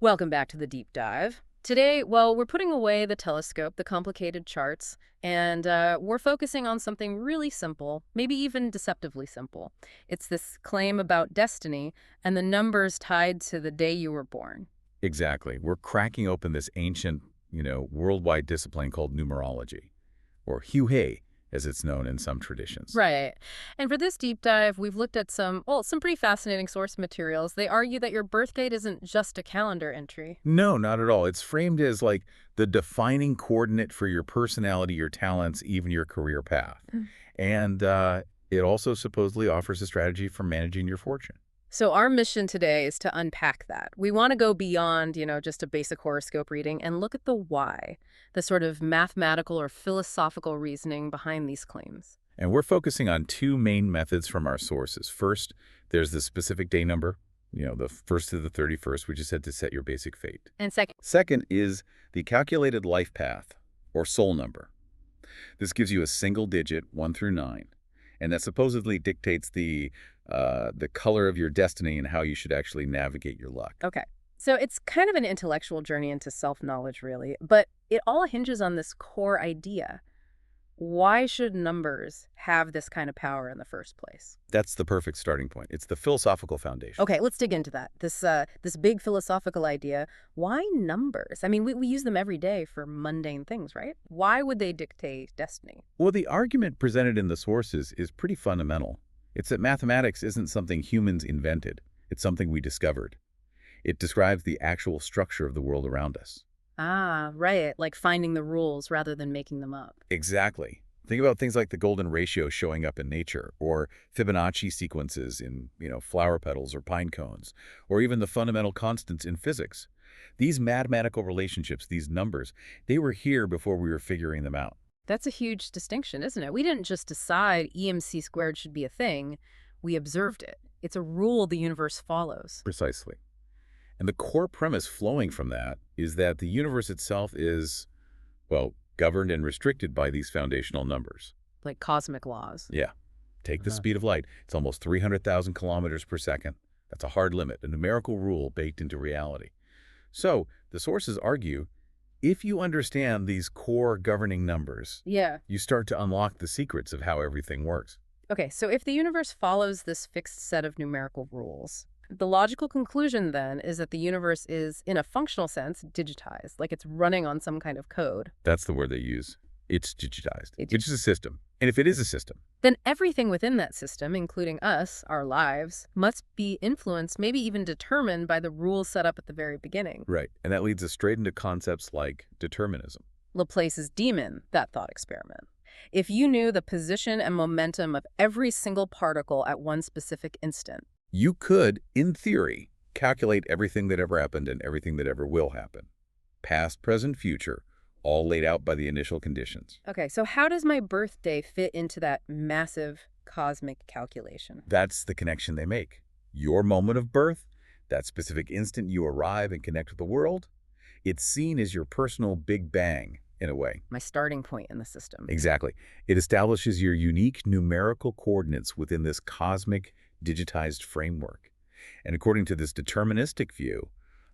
Welcome back to the deep dive. Today, well, we're putting away the telescope, the complicated charts, and we're focusing on something really simple, maybe even deceptively simple. It's this claim about destiny and the numbers tied to the day you were born. Exactly. We're cracking open this ancient, worldwide discipline called numerology, or Hue, as it's known in some traditions. Right. And for this deep dive, we've looked at some pretty fascinating source materials. They argue that your birth date isn't just a calendar entry. No, not at all. It's framed as like the defining coordinate for your personality, your talents, even your career path. And it also supposedly offers a strategy for managing your fortune. So our mission today is to unpack that. We want to go beyond, just a basic horoscope reading and look at the why, the sort of mathematical or philosophical reasoning behind these claims. And we're focusing on two main methods from our sources. First, there's the specific day number, the 1st to the 31st, which is said to set your basic fate. And second, Second is the calculated life path, or soul number. This gives you a single digit, 1 through 9, and that supposedly dictates the color of your destiny and how you should actually navigate your luck. okay. So it's kind of an intellectual journey into self-knowledge, really, but it all hinges on this core idea. Why should numbers have this kind of power in the first place? That's the perfect starting point. It's the philosophical foundation. Okay, let's dig into that. This big philosophical idea. Why numbers? I mean, we use them every day for mundane things, right? Why would they dictate destiny? Well, the argument presented in the sources is pretty fundamental. It's that mathematics isn't something humans invented. It's something we discovered. It describes the actual structure of the world around us. Ah, right. Like finding the rules rather than making them up. Exactly. Think about things like the golden ratio showing up in nature, or Fibonacci sequences in, flower petals or pine cones, or even the fundamental constants in physics. These mathematical relationships, these numbers, they were here before we were figuring them out. That's a huge distinction, isn't it? We didn't just decide EMC squared should be a thing. We observed it. It's a rule the universe follows. Precisely. And the core premise flowing from that is that the universe itself is, well, governed and restricted by these foundational numbers. Like cosmic laws. Yeah. Take the Uh-huh. speed of light. It's almost 300,000 kilometers per second. That's a hard limit, a numerical rule baked into reality. So the sources argue, if you understand these core governing numbers, Yeah. you start to unlock the secrets of how everything works. Okay, so if the universe follows this fixed set of numerical rules, the logical conclusion then is that the universe is, in a functional sense, digitized, like it's running on some kind of code. That's the word they use. It's digitized. It- It's just a system. And if it is a system, Then everything within that system, including us, our lives, must be influenced, maybe even determined by the rules set up at the very beginning. right, and that leads us straight into concepts like determinism. Laplace's demon, that thought experiment. If you knew the position and momentum of every single particle at one specific instant. You could, in theory, calculate everything that ever happened and everything that ever will happen. Past, present, future, all laid out by the initial conditions. Okay, so how does my birthday fit into that massive cosmic calculation? That's the connection they make. Your moment of birth, that specific instant you arrive and connect with the world, it's seen as your personal Big Bang, in a way. My starting point in the system. Exactly. It establishes your unique numerical coordinates within this cosmic, digitized framework. And according to this deterministic view,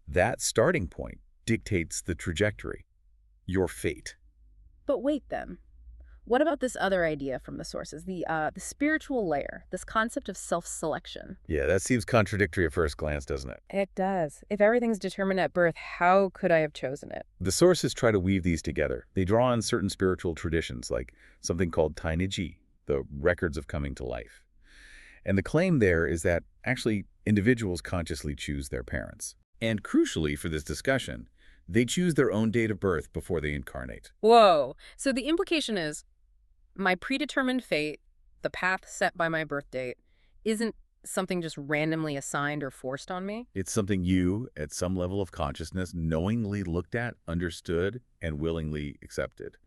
that starting point dictates the trajectory, your fate. But wait then. What about this other idea from the sources, the spiritual layer, this concept of self-selection? Yeah, that seems contradictory at first glance, doesn't it? It does. If everything's determined at birth, how could I have chosen it? The sources try to weave these together. They draw on certain spiritual traditions, like something called Tainiji, the records of coming to life. And the claim there is that actually individuals consciously choose their parents. And crucially for this discussion, they choose their own date of birth before they incarnate. Whoa. So the implication is my predetermined fate, the path set by my birth date, isn't something just randomly assigned or forced on me? It's something you, at some level of consciousness, knowingly looked at, understood, and willingly accepted.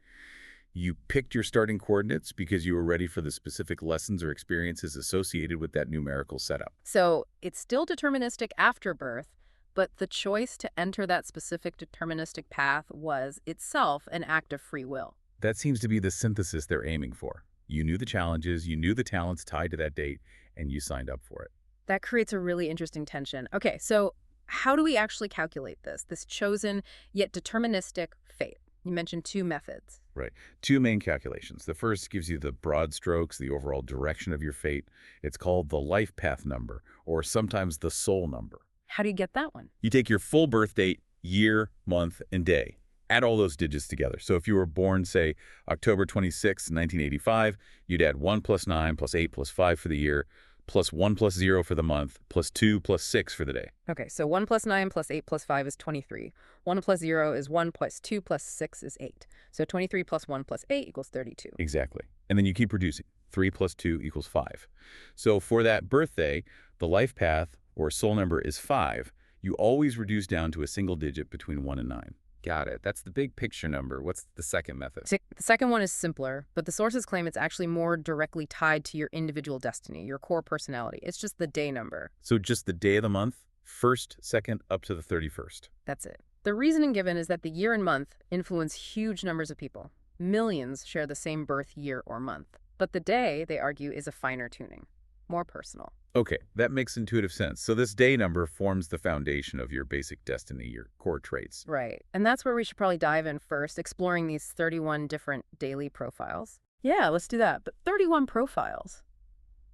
You picked your starting coordinates because you were ready for the specific lessons or experiences associated with that numerical setup. So it's still deterministic after birth, but the choice to enter that specific deterministic path was itself an act of free will. That seems to be the synthesis they're aiming for. You knew the challenges, you knew the talents tied to that date, and you signed up for it. That creates a really interesting tension. Okay, so how do we actually calculate this chosen yet deterministic fate? You mentioned two methods. Right. Two main calculations. The first gives you the broad strokes, the overall direction of your fate. It's called the life path number, or sometimes the soul number. How do you get that one? You take your full birth date, year, month, and day. Add all those digits together. So if you were born, say, October 26, 1985, you'd add 1 plus 9 plus 8 plus 5 for the year, plus 1 plus 0 for the month, plus 2 plus 6 for the day. Okay, so 1 plus 9 plus 8 plus 5 is 23. 1 plus 0 is 1 plus 2 plus 6 is 8. So 23 plus 1 plus 8 equals 32. Exactly. And then you keep reducing. 3 plus 2 equals 5. So for that birthday, the life path, or soul number, is 5. You always reduce down to a single digit between 1 and 9. Got it. That's the big picture number. What's the second method? The second one is simpler, but the sources claim it's actually more directly tied to your individual destiny, your core personality. It's just the day number. So just the day of the month, 1st, 2nd, up to the 31st. That's it. The reasoning given is that the year and month influence huge numbers of people. Millions share the same birth year or month. But the day, they argue, is a finer tuning, more personal. Okay, that makes intuitive sense. So this day number forms the foundation of your basic destiny, your core traits. Right. And that's where we should probably dive in first, exploring these 31 different daily profiles. Yeah, let's do that. But 31 profiles.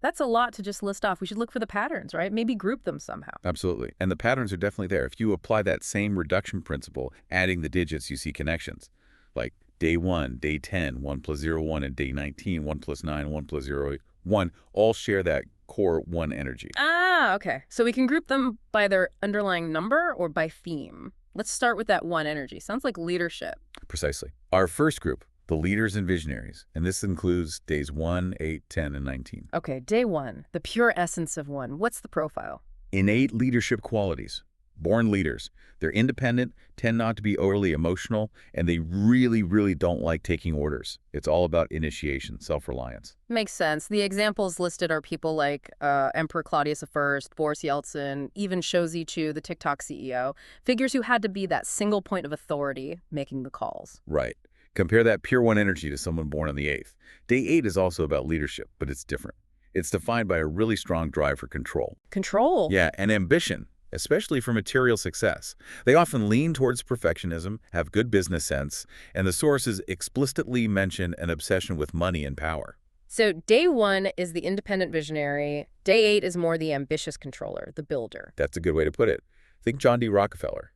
That's a lot to just list off. We should look for the patterns, right? Maybe group them somehow. Absolutely. And the patterns are definitely there. If you apply that same reduction principle, adding the digits, you see connections. Like day 1, day 10, 1 plus 0, 1, and day 19, 1 plus 9, 1 plus 0, 1, all share that core 1 energy. Ah, okay. So we can group them by their underlying number or by theme. Let's start with that 1 energy. Sounds like leadership. Precisely. Our first group, the leaders and visionaries, and this includes days 1, 8, 10, and 19. Okay, day 1, the pure essence of 1. What's the profile? Innate leadership qualities. Born leaders. They're independent, tend not to be overly emotional, and they really, really don't like taking orders. It's all about initiation, self-reliance. Makes sense. The examples listed are people like Emperor Claudius I, Boris Yeltsin, even Shou Zichu, the TikTok CEO, figures who had to be that single point of authority making the calls. Right. Compare that pure 1 energy to someone born on the 8th. Day 8 is also about leadership, but it's different. It's defined by a really strong drive for control. Control? Yeah, and ambition, especially for material success. They often lean towards perfectionism, have good business sense, and the sources explicitly mention an obsession with money and power. So day 1 is the independent visionary. Day 8 is more the ambitious controller, the builder. That's a good way to put it. Think John D. Rockefeller,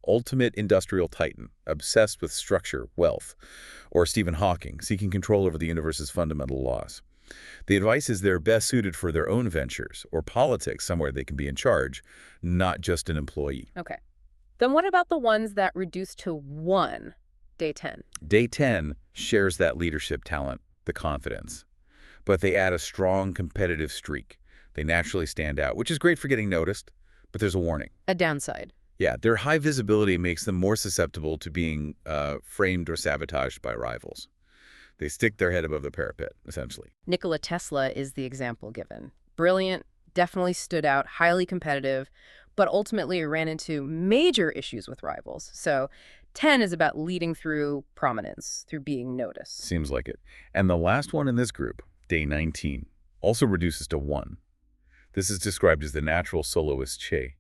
ultimate industrial titan, obsessed with structure, wealth, or Stephen Hawking, seeking control over the universe's fundamental laws. The advice is they're best suited for their own ventures or politics somewhere they can be in charge, not just an employee. Okay. Then what about the ones that reduce to 1, day 10? Day 10 shares that leadership talent, the confidence, but they add a strong competitive streak. They naturally stand out, which is great for getting noticed, but there's a warning. A downside. Yeah, their high visibility makes them more susceptible to being framed or sabotaged by rivals. They stick their head above the parapet, essentially. Nikola Tesla is the example given. Brilliant, definitely stood out, highly competitive, but ultimately ran into major issues with rivals. So 10 is about leading through prominence, through being noticed. Seems like it. And the last one in this group, day 19, also reduces to 1. This is described as the natural soloist Che,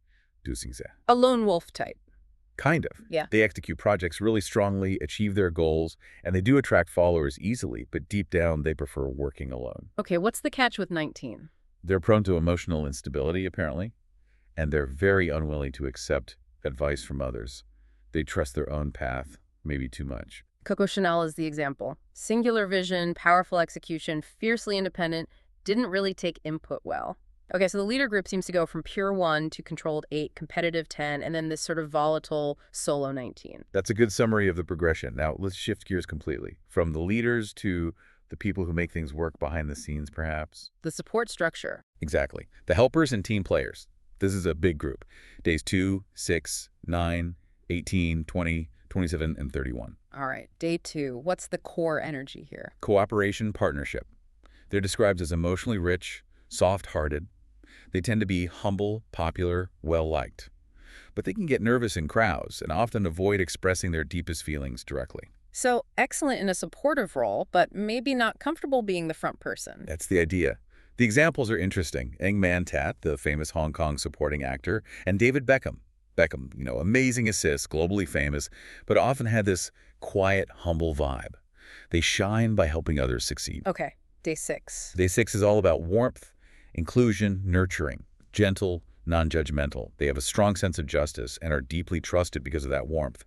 Dusingze. A lone wolf type. Kind of. Yeah. They execute projects really strongly, achieve their goals, and they do attract followers easily, but deep down they prefer working alone. Okay, what's the catch with 19? They're prone to emotional instability, apparently, and they're very unwilling to accept advice from others. They trust their own path, maybe too much. Coco Chanel is the example. Singular vision, powerful execution, fiercely independent, didn't really take input well. Okay, so the leader group seems to go from pure 1 to controlled 8, competitive 10, and then this sort of volatile solo 19. That's a good summary of the progression. Now, let's shift gears completely. From the leaders to the people who make things work behind the scenes, perhaps. The support structure. Exactly. The helpers and team players. This is a big group. Days 2, 6, 9, 18, 20, 27, and 31. All right, day 2. What's the core energy here? Cooperation, partnership. They're described as emotionally rich, soft-hearted. They tend to be humble, popular, well-liked. But they can get nervous in crowds and often avoid expressing their deepest feelings directly. So excellent in a supportive role, but maybe not comfortable being the front person. That's the idea. The examples are interesting. Eng Man Tat, the famous Hong Kong supporting actor, and David Beckham, Beckham, amazing assists, globally famous, but often had this quiet, humble vibe. They shine by helping others succeed. Okay, day 6. Day 6 is all about warmth, inclusion, nurturing, gentle, non-judgmental. They have a strong sense of justice and are deeply trusted because of that warmth.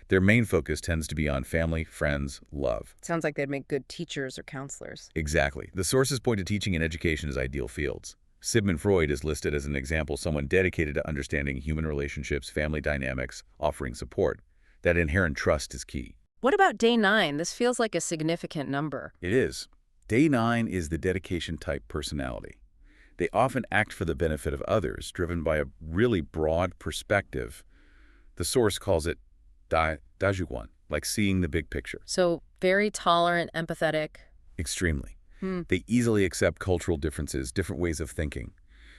Their main focus tends to be on family, friends, love. Sounds like they'd make good teachers or counselors. Exactly. The sources point to teaching and education as ideal fields. Sigmund Freud is listed as an example, someone dedicated to understanding human relationships, family dynamics, offering support. That inherent trust is key. What about day 9? This feels like a significant number. It is. Day 9 is the dedication-type personality. They often act for the benefit of others, driven by a really broad perspective. The source calls it dajuguan, like seeing the big picture. So very tolerant, empathetic. Extremely. They easily accept cultural differences, different ways of thinking.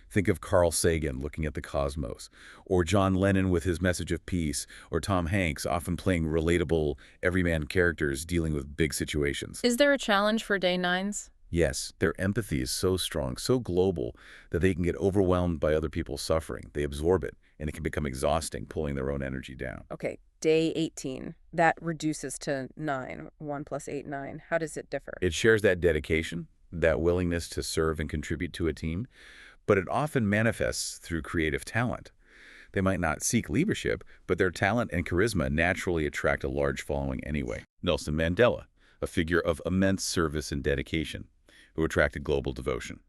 Think of Carl Sagan looking at the cosmos, or John Lennon with his message of peace, or Tom Hanks often playing relatable, everyman characters dealing with big situations. Is there a challenge for day 9s? Yes, their empathy is so strong, so global, that they can get overwhelmed by other people's suffering. They absorb it, and it can become exhausting, pulling their own energy down. Okay, day 18. That reduces to 9. 1 plus 8, 9. How does it differ? It shares that dedication, that willingness to serve and contribute to a team, but it often manifests through creative talent. They might not seek leadership, but their talent and charisma naturally attract a large following anyway. Nelson Mandela, a figure of immense service and dedication, who attracted global devotion.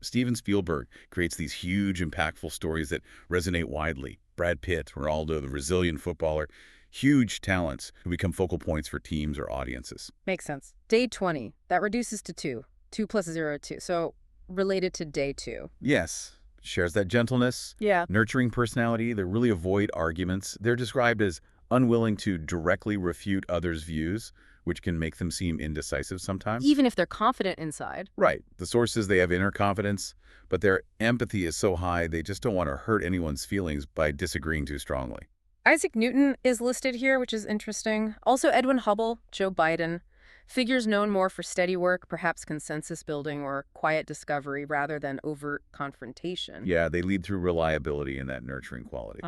Steven Spielberg creates these huge, impactful stories that resonate widely. Brad Pitt, Ronaldo, the resilient footballer, huge talents who become focal points for teams or audiences. Makes sense. Day 20. That reduces to 2. 2 plus 0, 2. So related to day 2. Yes, shares that gentleness, Yeah. nurturing personality. They really avoid arguments. They're described as unwilling to directly refute others' views, which can make them seem indecisive sometimes. Even if they're confident inside. Right. The source is they have inner confidence, but their empathy is so high they just don't want to hurt anyone's feelings by disagreeing too strongly. Isaac Newton is listed here, which is interesting. Also Edwin Hubble, Joe Biden. Figures known more for steady work, perhaps consensus building or quiet discovery rather than overt confrontation. Yeah, they lead through reliability and that nurturing quality.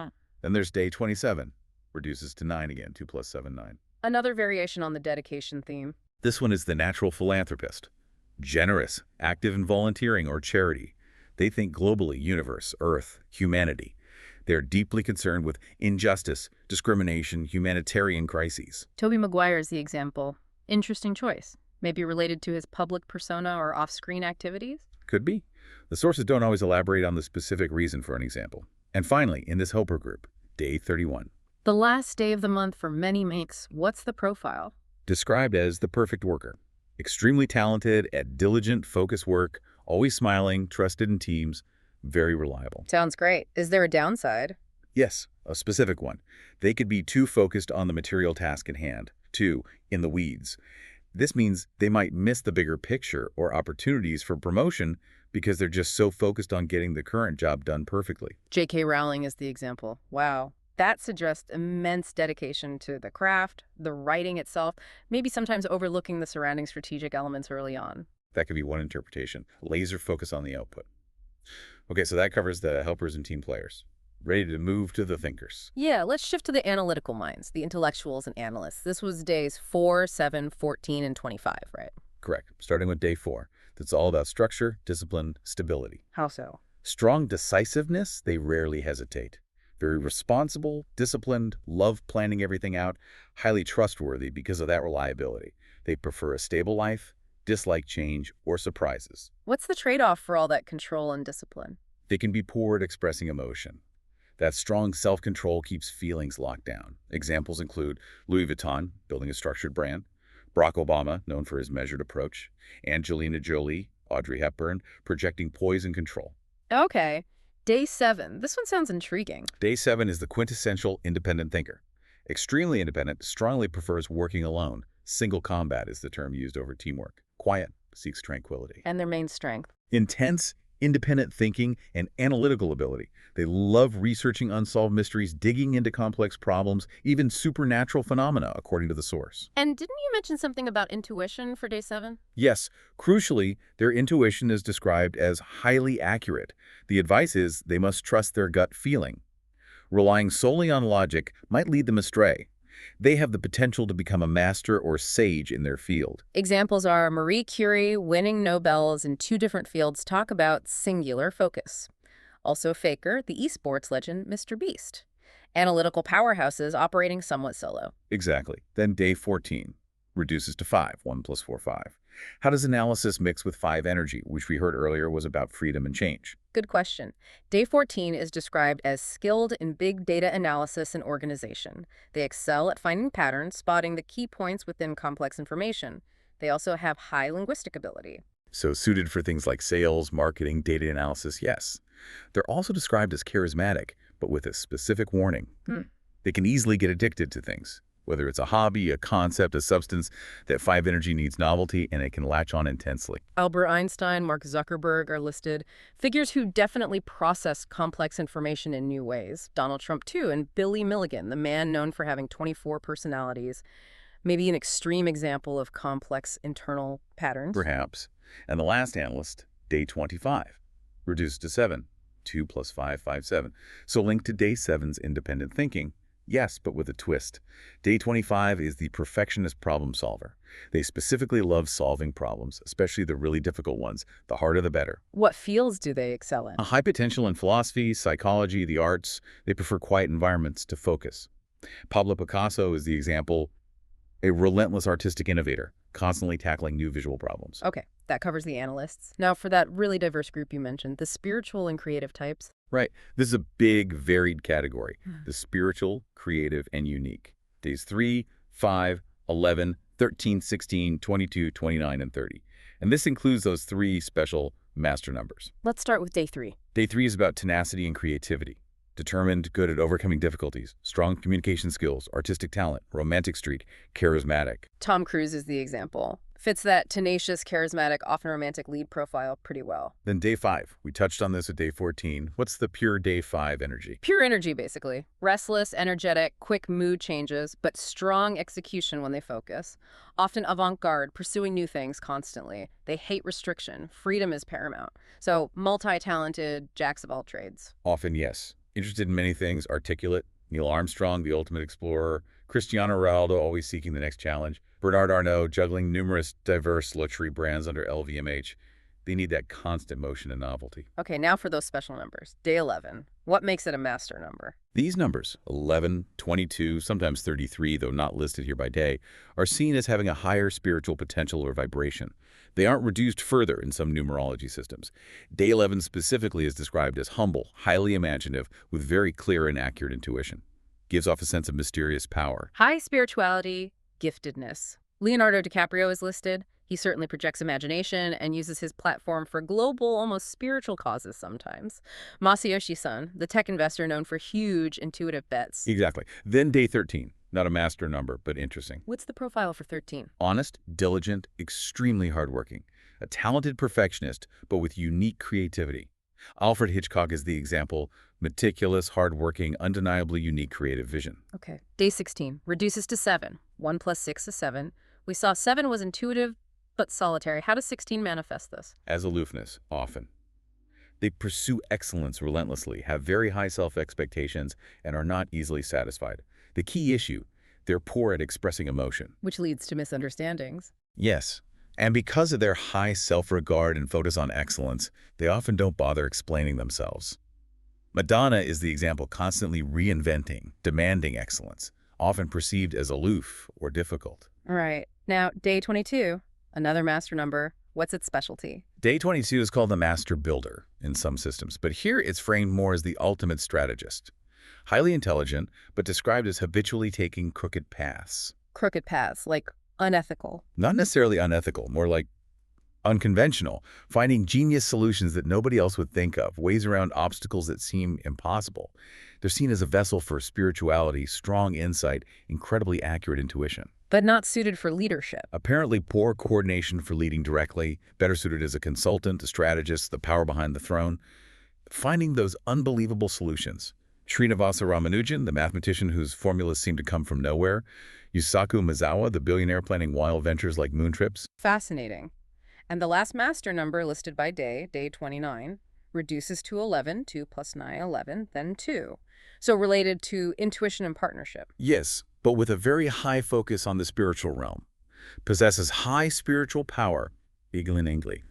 Then there's day 27, reduces to 9 again, 2 plus 7, 9. Another variation on the dedication theme. This one is the natural philanthropist. Generous, active in volunteering or charity. They think globally, universe, earth, humanity. They're deeply concerned with injustice, discrimination, humanitarian crises. Tobey Maguire is the example. Interesting choice. Maybe related to his public persona or off-screen activities? Could be. The sources don't always elaborate on the specific reason for an example. And finally, in this helper group, day 31. The last day of the month for many makes. What's the profile? Described as the perfect worker. Extremely talented at diligent, focused work, always smiling, trusted in teams, very reliable. Sounds great. Is there a downside? Yes, a specific one. They could be too focused on the material task at hand, too in the weeds. This means they might miss the bigger picture or opportunities for promotion because they're just so focused on getting the current job done perfectly. J.K. Rowling is the example. Wow. That suggests immense dedication to the craft, the writing itself, maybe sometimes overlooking the surrounding strategic elements early on. That could be one interpretation. Laser focus on the output. Okay, so that covers the helpers and team players. Ready to move to the thinkers. Yeah, let's shift to the analytical minds, the intellectuals and analysts. This was days 4, 7, 14, and 25, right? Correct. Starting with day 4. That's all about structure, discipline, stability. How so? Strong decisiveness, they rarely hesitate. Very responsible, disciplined, love planning everything out, highly trustworthy because of that reliability. They prefer a stable life, dislike change or surprises. What's the trade-off for all that control and discipline? They can be poor at expressing emotion. That strong self-control keeps feelings locked down. Examples include Louis Vuitton, building a structured brand, Barack Obama, known for his measured approach, Angelina Jolie, Audrey Hepburn, projecting poise and control. Okay. Day 7. This one sounds intriguing. Day 7 is the quintessential independent thinker. Extremely independent, strongly prefers working alone. Single combat is the term used over teamwork. Quiet, seeks tranquility. And their main strength. Intense, independent thinking and analytical ability. They love researching unsolved mysteries, digging into complex problems, even supernatural phenomena, according to the source. And didn't you mention something about intuition for day 7? Yes, crucially, their intuition is described as highly accurate. The advice is they must trust their gut feeling. Relying solely on logic might lead them astray. They have the potential to become a master or sage in their field. Examples are Marie Curie winning Nobels in two different fields talk about singular focus. Also Faker, the esports legend Mr. Beast. Analytical powerhouses operating somewhat solo. Exactly. Then day 14 reduces to 5, 1 plus 4, 5. How does analysis mix with 5 energy, which we heard earlier was about freedom and change? Good question. Day 14 is described as skilled in big data analysis and organization. They excel at finding patterns, spotting the key points within complex information. They also have high linguistic ability. So suited for things like sales, marketing, data analysis, yes. They're also described as charismatic, but with a specific warning. They can easily get addicted to things, whether it's a hobby, a concept, a substance. That 5 energy needs novelty, and it can latch on intensely. Albert Einstein, Mark Zuckerberg are listed. Figures who definitely process complex information in new ways. Donald Trump, too, and Billy Milligan, the man known for having 24 personalities. Maybe an extreme example of complex internal patterns. Perhaps. And the last analyst, day 25, reduced to 7. 2 plus 5, 5, 7. So linked to day 7's independent thinking. Yes, but with a twist. Day 25 is the perfectionist problem solver. They specifically love solving problems, especially the really difficult ones. The harder the better. What fields do they excel in? A high potential in philosophy, psychology, the arts. They prefer quiet environments to focus. Pablo Picasso is the example, a relentless artistic innovator, constantly tackling new visual problems. Okay, that covers the analysts. Now, for that really diverse group you mentioned, the spiritual and creative types. Right. This is a big, varied category. The spiritual, creative, and unique. Days 3, 5, 11, 13, 16, 22, 29, and 30. And this includes those 3 special master numbers. Let's start with day 3. Day 3 is about tenacity and creativity. Determined, good at overcoming difficulties, strong communication skills, artistic talent, romantic streak, charismatic. Tom Cruise is the example. Fits that tenacious, charismatic, often romantic lead profile pretty well. Then day 5. We touched on this at day 14. What's the pure day 5 energy? Pure energy, basically. Restless, energetic, quick mood changes, but strong execution when they focus. Often avant-garde, pursuing new things constantly. They hate restriction. Freedom is paramount. So multi-talented, jacks of all trades. Often, yes. Interested in many things, articulate. Neil Armstrong, the ultimate explorer. Cristiano Ronaldo, always seeking the next challenge. Bernard Arnault, juggling numerous diverse luxury brands under LVMH. They need that constant motion and novelty. Okay, now for those special numbers. Day 11. What makes it a master number? These numbers, 11, 22, sometimes 33, though not listed here by day, are seen as having a higher spiritual potential or vibration. They aren't reduced further in some numerology systems. Day 11 specifically is described as humble, highly imaginative, with very clear and accurate intuition. Gives off a sense of mysterious power. High spirituality, giftedness. Leonardo DiCaprio is listed. He certainly projects imagination and uses his platform for global, almost spiritual causes sometimes. Masayoshi Son, the tech investor known for huge intuitive bets. Exactly. Then day 13. Not a master number, but interesting. What's the profile for 13? Honest, diligent, extremely hardworking. A talented perfectionist, but with unique creativity. Alfred Hitchcock is the example. Meticulous, hardworking, undeniably unique creative vision. Okay. Day 16. Reduces to 7. 1 plus 6 is 7. We saw 7 was intuitive, but solitary. How does 16 manifest this? As aloofness, often. They pursue excellence relentlessly, have very high self-expectations, and are not easily satisfied. The key issue, they're poor at expressing emotion. Which leads to misunderstandings. Yes, and because of their high self-regard and focus on excellence, they often don't bother explaining themselves. Madonna is the example, constantly reinventing, demanding excellence, often perceived as aloof or difficult. All right. Now, day 22, another master number. What's its specialty? Day 22 is called the master builder in some systems, but here it's framed more as the ultimate strategist. Highly intelligent, but described as habitually taking crooked paths. Crooked paths, like unethical. Not necessarily unethical, more like unconventional, finding genius solutions that nobody else would think of, ways around obstacles that seem impossible. They're seen as a vessel for spirituality, strong insight, incredibly accurate intuition. But not suited for leadership. Apparently poor coordination for leading directly, better suited as a consultant, a strategist, the power behind the throne. Finding those unbelievable solutions. Srinivasa Ramanujan, the mathematician whose formulas seem to come from nowhere. Yusaku Maezawa, the billionaire planning wild ventures like moon trips. Fascinating. And the last master number listed by day, day 29, reduces to 11, 2 plus 9, 11, then 2. So related to intuition and partnership. Yes, but with a very high focus on the spiritual realm. Possesses high spiritual power, Igli.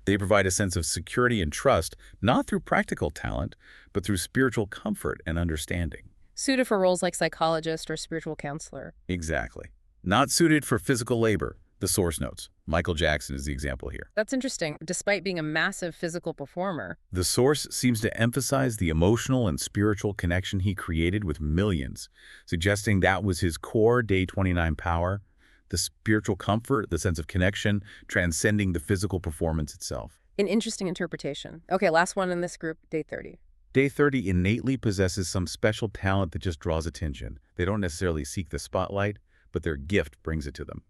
They provide a sense of security and trust, not through practical talent, but through spiritual comfort and understanding. Suited for roles like psychologist or spiritual counselor. Exactly. Not suited for physical labor, the source notes. Michael Jackson is the example here. That's interesting. Despite being a massive physical performer, The source seems to emphasize the emotional and spiritual connection he created with millions, suggesting that was his core Day 29 power, the spiritual comfort, the sense of connection, transcending the physical performance itself. an interesting interpretation. Okay, last one in this group, day 30. Day 30 innately possesses some special talent that just draws attention. They don't necessarily seek the spotlight, but their gift brings it to them.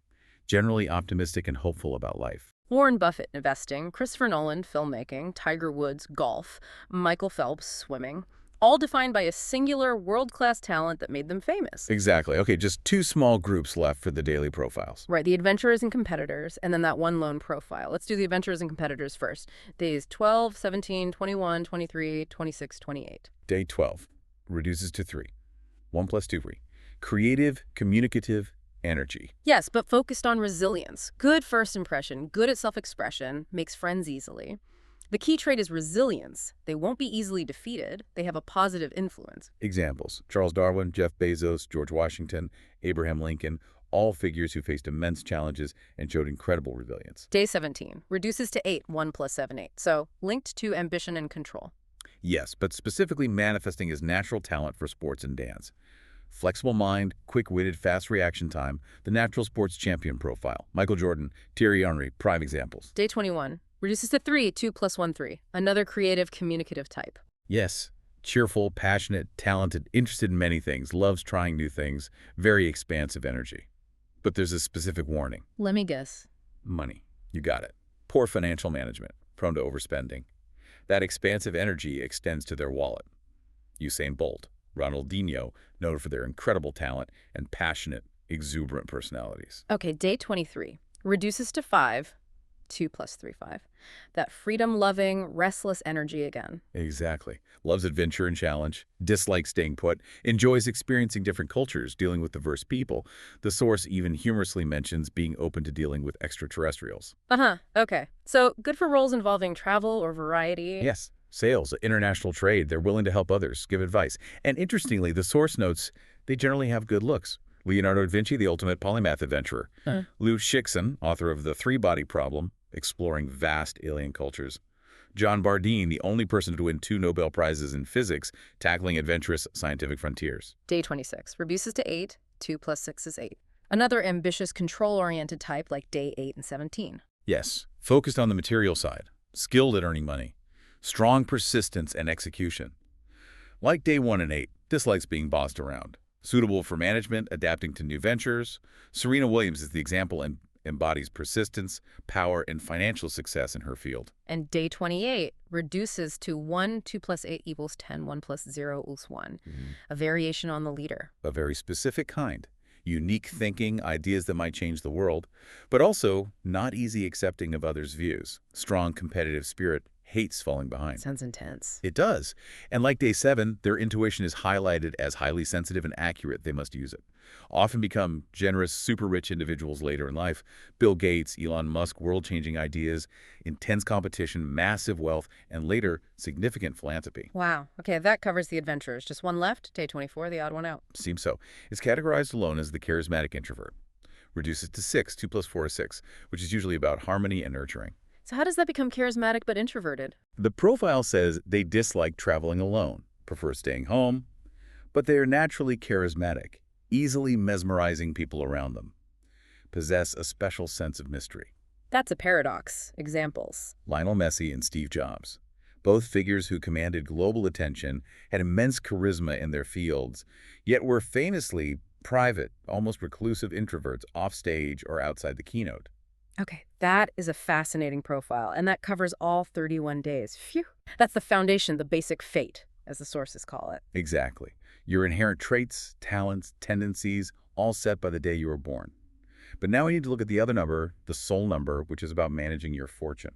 Generally optimistic and hopeful about life. Warren Buffett, investing, Christopher Nolan, filmmaking, Tiger Woods, golf, Michael Phelps, swimming, all defined by a singular world-class talent that made them famous. Exactly. Okay, just two small groups left for the daily profiles. Right, the adventurers and competitors, and then that one lone profile. Let's do the adventurers and competitors first. Days 12, 17, 21, 23, 26, 28. Day 12 reduces to 3. 1 plus 2, 3. Creative, communicative, energy. Yes, but focused on resilience. Good first impression, good at self-expression, makes friends easily. The key trait is resilience. They won't be easily defeated. They have a positive influence. Examples: Charles Darwin, Jeff Bezos, George Washington, Abraham Lincoln, all figures who faced immense challenges and showed incredible resilience. Day 17 reduces to 8, 1 plus 7, 8. So linked to ambition and control. Yes, but specifically manifesting his natural talent for sports and dance. Flexible mind, quick-witted, fast reaction time, the natural sports champion profile. Michael Jordan, Thierry Henry, prime examples. Day 21 reduces to 3, 2 plus 1, 3. Another creative, communicative type. Yes, cheerful, passionate, talented, interested in many things, loves trying new things, very expansive energy. But there's a specific warning. Let me guess. Money. You got it. Poor financial management, prone to overspending. That expansive energy extends to their wallet. Usain Bolt, Ronaldinho, known for their incredible talent and passionate, exuberant personalities. Okay, day 23 reduces to 5, 2 plus 3, 5. That freedom-loving, restless energy again. Exactly. Loves adventure and challenge, dislikes staying put, enjoys experiencing different cultures, dealing with diverse people. The source even humorously mentions being open to dealing with extraterrestrials. Okay. So good for roles involving travel or variety. Yes. Sales, international trade, they're willing to help others, give advice. And interestingly, the source notes they generally have good looks. Leonardo da Vinci, the ultimate polymath adventurer. Lou Schickson, author of The Three-Body Problem, exploring vast alien cultures. John Bardeen, the only person to win 2 Nobel Prizes in physics, tackling adventurous scientific frontiers. Day 26 reduces to 8, 2 plus 6 is 8. Another ambitious, control-oriented type like day 8 and 17. Yes, focused on the material side, skilled at earning money, strong persistence and execution. Like day 1 and 8, dislikes being bossed around. Suitable for management, adapting to new ventures. Serena Williams is the example and embodies persistence, power, and financial success in her field. And day 28 reduces to 1, 2 plus 8 equals 10, 1 plus 0 equals 1. A variation on the leader. A very specific kind. Unique thinking, ideas that might change the world, but also not easy accepting of others' views. Strong competitive spirit, hates falling behind. Sounds intense. It does. And like day 7, their intuition is highlighted as highly sensitive and accurate. They must use it. Often become generous, super rich individuals later in life. Bill Gates, Elon Musk, world-changing ideas, intense competition, massive wealth, and later significant philanthropy. Wow. Okay, that covers the adventurers. Just one left. Day 24, the odd one out. Seems so. It's categorized alone as the charismatic introvert. Reduces to 6, 2 plus 4 is 6, which is usually about harmony and nurturing. So how does that become charismatic but introverted? The profile says they dislike traveling alone, prefer staying home, but they are naturally charismatic, easily mesmerizing people around them, possess a special sense of mystery. That's a paradox. Examples. Lionel Messi and Steve Jobs, both figures who commanded global attention, had immense charisma in their fields, yet were famously private, almost reclusive introverts off stage or outside the keynote. Okay, that is a fascinating profile, and that covers all 31 days. Phew. That's the foundation, the basic fate, as the sources call it. Exactly. Your inherent traits, talents, tendencies, all set by the day you were born. But now we need to look at the other number, the soul number, which is about managing your fortune.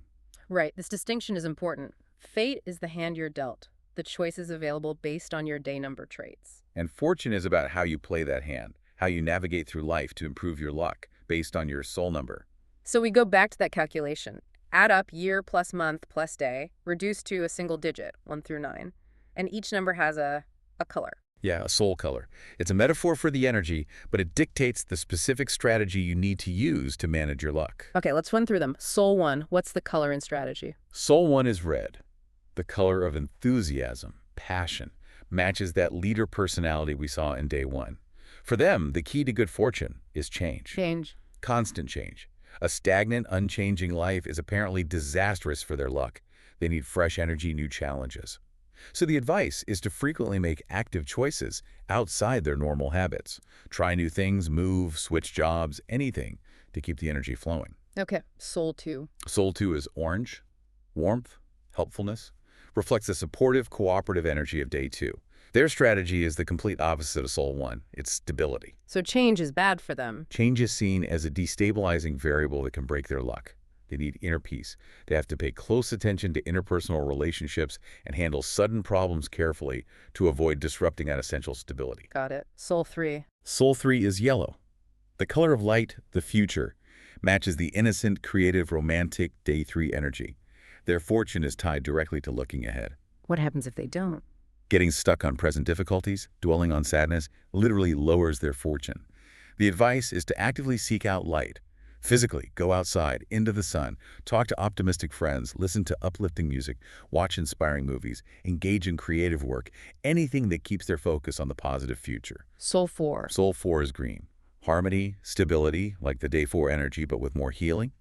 Right, this distinction is important. Fate is the hand you're dealt, the choices available based on your day number traits. And fortune is about how you play that hand, how you navigate through life to improve your luck based on your soul number. So we go back to that calculation. Add up year plus month plus day, reduced to a single digit, 1 through 9. And each number has a color. Yeah, a soul color. It's a metaphor for the energy, but it dictates the specific strategy you need to use to manage your luck. Okay, let's run through them. Soul 1, what's the color and strategy? Soul 1 is red, the color of enthusiasm, passion, matches that leader personality we saw in day 1. For them, the key to good fortune is change. Change. Constant change. A stagnant, unchanging life is apparently disastrous for their luck. They need fresh energy, new challenges. So the advice is to frequently make active choices outside their normal habits. Try new things, move, switch jobs, anything to keep the energy flowing. Okay, Soul 2. Soul 2 is orange, warmth, helpfulness, reflects the supportive, cooperative energy of day 2. Their strategy is the complete opposite of Soul 1. It's stability. So change is bad for them. Change is seen as a destabilizing variable that can break their luck. They need inner peace. They have to pay close attention to interpersonal relationships and handle sudden problems carefully to avoid disrupting that essential stability. Got it. Soul 3. Soul 3 is yellow. The color of light, the future, matches the innocent, creative, romantic day 3 energy. Their fortune is tied directly to looking ahead. What happens if they don't? Getting stuck on present difficulties, dwelling on sadness, literally lowers their fortune. The advice is to actively seek out light. Physically, go outside, into the sun, talk to optimistic friends, listen to uplifting music, watch inspiring movies, engage in creative work, anything that keeps their focus on the positive future. Soul 4. Soul 4 is green. Harmony, stability, like the day 4 energy, but with more healing.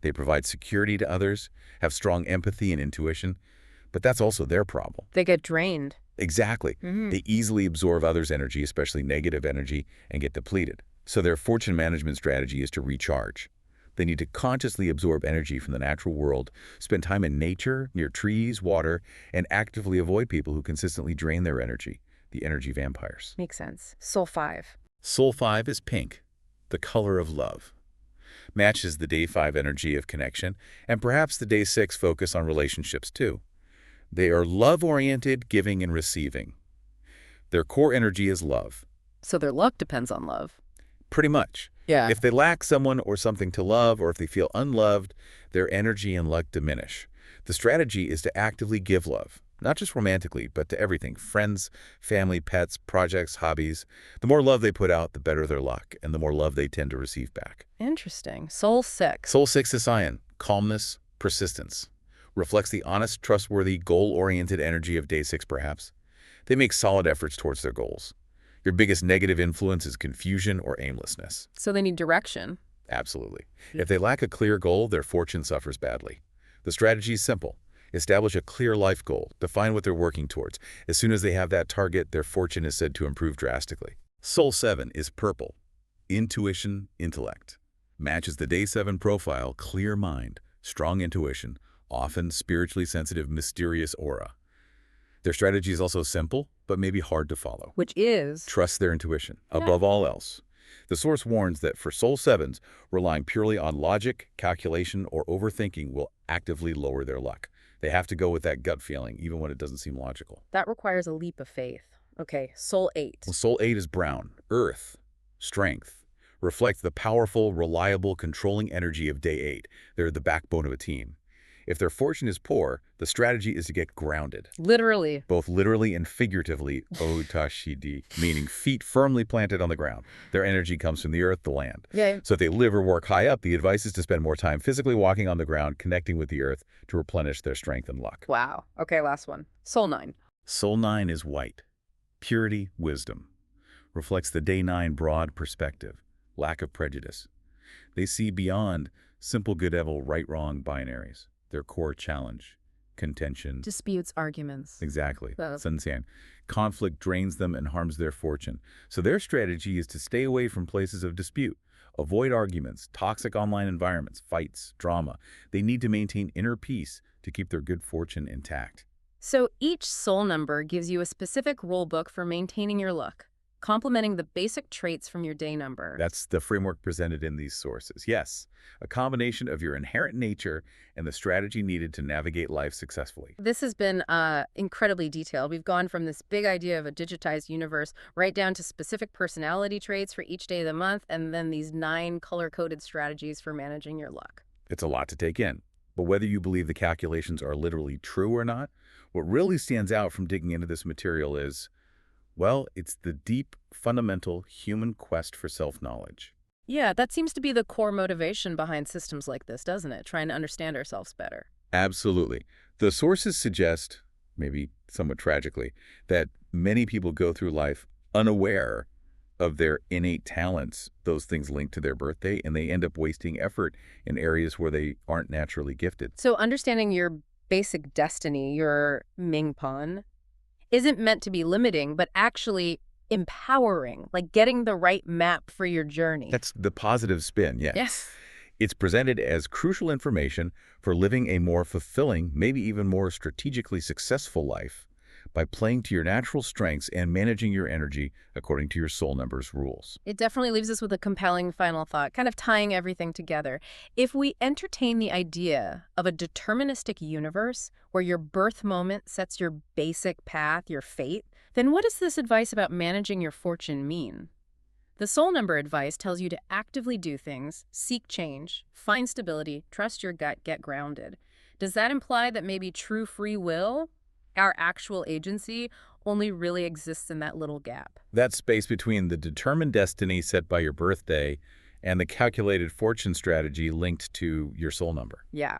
They provide security to others, have strong empathy and intuition, but that's also their problem. They get drained. Exactly. They easily absorb others' energy, especially negative energy, and get depleted. So their fortune management strategy is to recharge. They need to consciously absorb energy from the natural world, spend time in nature, near trees, water, and actively avoid people who consistently drain their energy, the energy vampires. Makes sense. Soul 5. Soul 5 is pink, the color of love. Matches the day 5 energy of connection, and perhaps the day 6 focus on relationships too. They are love-oriented, giving and receiving. Their core energy is love. So their luck depends on love. Pretty much. Yeah. If they lack someone or something to love, or if they feel unloved, their energy and luck diminish. The strategy is to actively give love, not just romantically, but to everything: friends, family, pets, projects, hobbies. The more love they put out, the better their luck, and the more love they tend to receive back. Interesting. Soul 6. Soul 6 is cyan, calmness, persistence. Reflects the honest, trustworthy, goal-oriented energy of day 6 perhaps. They make solid efforts towards their goals. Your biggest negative influence is confusion or aimlessness. So they need direction. Absolutely. If they lack a clear goal, their fortune suffers badly. The strategy is simple. Establish a clear life goal. Define what they're working towards. As soon as they have that target, their fortune is said to improve drastically. Soul 7 is purple. Intuition, intellect. Matches the day 7 profile: clear mind, strong intuition, often spiritually sensitive, mysterious aura. Their strategy is also simple, but maybe hard to follow. Which is? Trust their intuition, Yeah. above all else. The source warns that for Soul 7s, relying purely on logic, calculation, or overthinking will actively lower their luck. They have to go with that gut feeling, even when it doesn't seem logical. That requires a leap of faith. Okay, Soul 8. Well, Soul 8 is brown, earth, strength. Reflects the powerful, reliable, controlling energy of day 8. They're the backbone of a team. If their fortune is poor, the strategy is to get grounded. Literally. Both literally and figuratively, otashidi, meaning feet firmly planted on the ground. Their energy comes from the earth, the land. Yeah. So if they live or work high up, the advice is to spend more time physically walking on the ground, connecting with the earth to replenish their strength and luck. Wow. Okay, last one. Soul 9. Soul 9 is white. Purity, wisdom. Reflects the day 9 broad perspective, lack of prejudice. They see beyond simple good-evil, right-wrong binaries. Their core challenge, contention. Disputes, arguments. Exactly. Uh. Sunsan. Conflict drains them and harms their fortune. So their strategy is to stay away from places of dispute. Avoid arguments, toxic online environments, fights, drama. They need to maintain inner peace to keep their good fortune intact. So each soul number gives you a specific rule book for maintaining your luck. complementing the basic traits from your day number. That's the framework presented in these sources. Yes, a combination of your inherent nature and the strategy needed to navigate life successfully. This has been incredibly detailed. We've gone from this big idea of a digitized universe right down to specific personality traits for each day of the month, and then these 9 color-coded strategies for managing your luck. It's a lot to take in. But whether you believe the calculations are literally true or not, what really stands out from digging into this material is, well, it's the deep, fundamental human quest for self-knowledge. Yeah, that seems to be the core motivation behind systems like this, doesn't it? Trying to understand ourselves better. Absolutely. The sources suggest, maybe somewhat tragically, that many people go through life unaware of their innate talents, those things linked to their birthday, and they end up wasting effort in areas where they aren't naturally gifted. So understanding your basic destiny, your Mingpan, isn't meant to be limiting, but actually empowering, like getting the right map for your journey. That's the positive spin, yes. Yes. It's presented as crucial information for living a more fulfilling, maybe even more strategically successful life by playing to your natural strengths and managing your energy according to your soul number's rules. It definitely leaves us with a compelling final thought, kind of tying everything together. If we entertain the idea of a deterministic universe where your birth moment sets your basic path, your fate, then what does this advice about managing your fortune mean? The soul number advice tells you to actively do things, seek change, find stability, trust your gut, get grounded. Does that imply that maybe true free will, our actual agency, only really exists in that little gap? That space between the determined destiny set by your birthday and the calculated fortune strategy linked to your soul number. Yeah.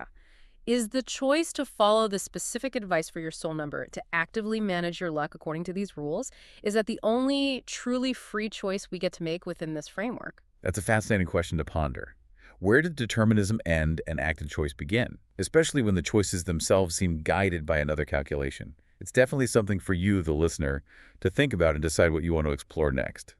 Is the choice to follow the specific advice for your soul number to actively manage your luck according to these rules, is that the only truly free choice we get to make within this framework? That's a fascinating question to ponder. Where did determinism end and active choice begin? Especially when the choices themselves seem guided by another calculation. It's definitely something for you, the listener, to think about and decide what you want to explore next.